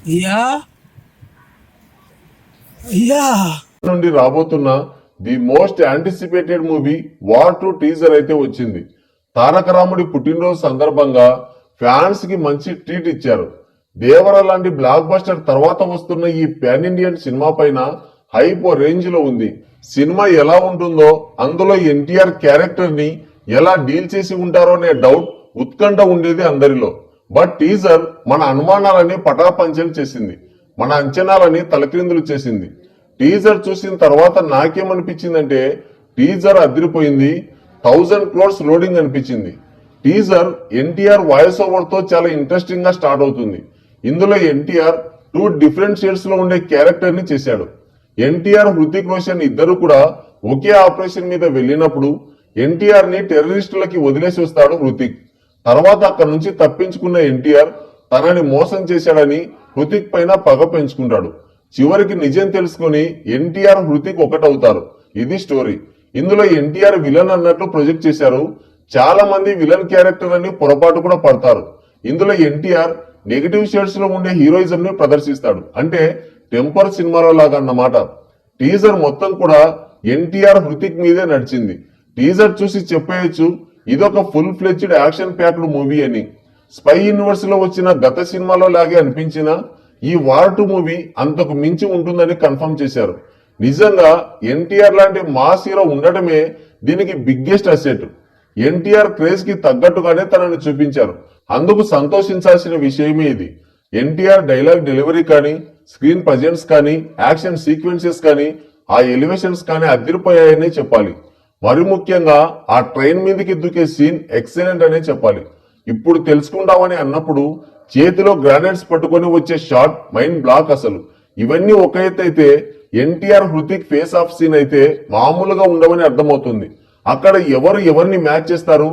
అయ్యా అయ్యా నుండి రాబోతున్న the most anticipated movie war 2 teaser అయితే వచ్చింది. తారక రాముడి పుట్టినరోజు సందర్భంగా ఫ్యాన్స్ కి మంచి ట్రీట్ ఇచ్చారు. దేవర లాంటి బ్లాక్ బస్టర్ తర్వాత వస్తున్న ఈ పాన్ ఇండియన్ సినిమా పైన హైప్ రేంజ్ లో ఉంది. సినిమా ఎలా ఉంటుందో, అందులో ఎన్టీఆర్ క్యారెక్టర్ ని ఎలా డీల్ చేసి ఉంటారో అనే డౌట్, ఉత్కంఠ ఉండేది అందరిలో. బట్ టీజర్ మన అనుమానాలని పటాపంచలు చేసింది, మన అంచనాలని తలక్రిందులు చేసింది. టీజర్ చూసిన తర్వాత నాకేమనిపించిందంటే, టీజర్ అదిరిపోయింది, 1000 crores లోడింగ్ అనిపించింది. టీజర్ ఎన్టీఆర్ వాయిస్ ఓవర్ తో చాలా ఇంట్రెస్టింగ్ గా స్టార్ట్ అవుతుంది. ఇందులో ఎన్టీఆర్ 2 డిఫరెంట్ షేడ్స్ లో ఉండే క్యారెక్టర్ ని చేశాడు. ఎన్టీఆర్, హృతిక్ రోషన్ ఇద్దరు కూడా ఒకే ఆపరేషన్ మీద వెళ్ళినప్పుడు ఎన్టీఆర్ ని టెర్రరిస్టులకి వదిలేసి వస్తాడు హృతిక్. తర్వాత అక్కడి నుంచి తప్పించుకున్న ఎన్టీఆర్ తనని మోసం చేశాడని హృతిక్ పైన పగ పెంచుకుంటాడు. చివరికి నిజం తెలుసుకుని ఎన్టీఆర్, హృతిక్ ఒకటవుతారు. ఇది స్టోరీ. ఇందులో ఎన్టీఆర్ విలన్ అన్నట్లు ప్రొజెక్ట్ చేశారు. చాలా మంది విలన్ క్యారెక్టర్ అని పొరపాటు కూడా పడతారు. ఇందులో ఎన్టీఆర్ నెగిటివ్ షేడ్స్ లో ఉండే హీరోయిజం ని ప్రదర్శిస్తాడు, అంటే టెంపర్ సినిమాలో లాగా అన్నమాట. టీజర్ మొత్తం కూడా ఎన్టీఆర్, హృతిక్ మీదే నడిచింది. టీజర్ చూసి చెప్పేయచ్చు ఇదొక full fledged action packed movie అని. స్పై యూనివర్స్ లో వచ్చిన గత సినిమాలో లాగే అనిపించిన ఈ వార్ 2 మూవీ అంతకు మించి ఉంటుందని కన్ఫర్మ్ చేశారు. నిజంగా ఎన్టీఆర్ లాంటి మాస్ హీరో ఉండటమే దీనికి బిగ్గెస్ట్ అసెట్. ఎన్టీఆర్ క్రేజ్ కి తగ్గట్టుగానే తనని చూపించారు. అందుకు సంతోషించాల్సిన విషయమే ఇది. ఎన్టీఆర్ డైలాగ్ డెలివరీ కానీ, స్క్రీన్ ప్రజెన్స్ కానీ, యాక్షన్ సీక్వెన్సెస్ కానీ, ఆ ఎలివేషన్స్ కానీ అదిరిపోయాయనే చెప్పాలి. మరి ముఖ్యంగా ఆ ట్రైన్ మీదకి దూకే సీన్ ఎక్సలెంట్ అనే చెప్పాలి. ఇప్పుడు తెలుసుకుంటామని అన్నప్పుడు చేతిలో గ్రానైట్స్ పట్టుకొని వచ్చే షాట్ మైండ్ బ్లాక్ అసలు. ఇవన్నీ ఒక ఎత్తు అయితే, NTR, Hrithik face off scene అయితే మామూలుగా ఉండవని అర్థమవుతుంది. అక్కడ ఎవరు ఎవరిని మ్యాచ్ చేస్తారు,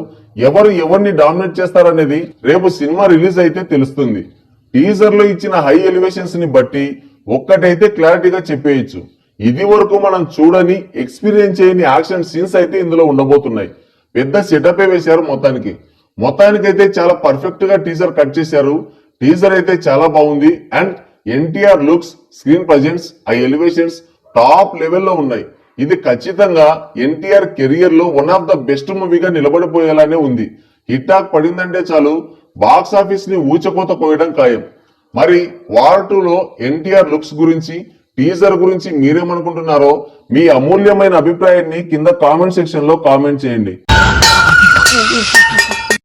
ఎవరు ఎవరిని డామినేట్ చేస్తారు అనేది రేపు సినిమా రిలీజ్ అయితే తెలుస్తుంది. టీజర్ లో ఇచ్చిన హై ఎలివేషన్స్ ని బట్టి ఒక్కటైతే క్లారిటీగా చెప్పేయచ్చు, ఇది వరకు మనం చూడని, ఎక్స్పీరియన్స్ చేయని యాక్షన్ సీన్స్ అయితే ఇందులో ఉండబోతున్నాయి. పెద్ద సెటప్ వేశారు మొత్తానికైతే చాలా పర్ఫెక్ట్ గా టీజర్ కట్ చేశారు. టీజర్ అయితే చాలా బాగుంది. And NTR looks, screen presence, ఆ ఎలివేషన్స్ టాప్ లెవెల్లో ఉన్నాయి. ఇది ఖచ్చితంగా ఎన్టీఆర్ కెరియర్ లో వన్ ఆఫ్ ద బెస్ట్ మూవీగా నిలబడిపోయేలానే ఉంది. హిట్ టాక్ పడిందంటే చాలు బాక్స్ ఆఫీస్ ని ఊచకోత కోయడం ఖాయం. మరి వార్ 2 లో ఎన్టీఆర్ లుక్స్ గురించి, టీజర్ గురించి మీరేమనుకుంటున్నారో మీ అమూల్యమైన అభిప్రాయాన్ని కింద కామెంట్ సెక్షన్ లో కామెంట్ చేయండి.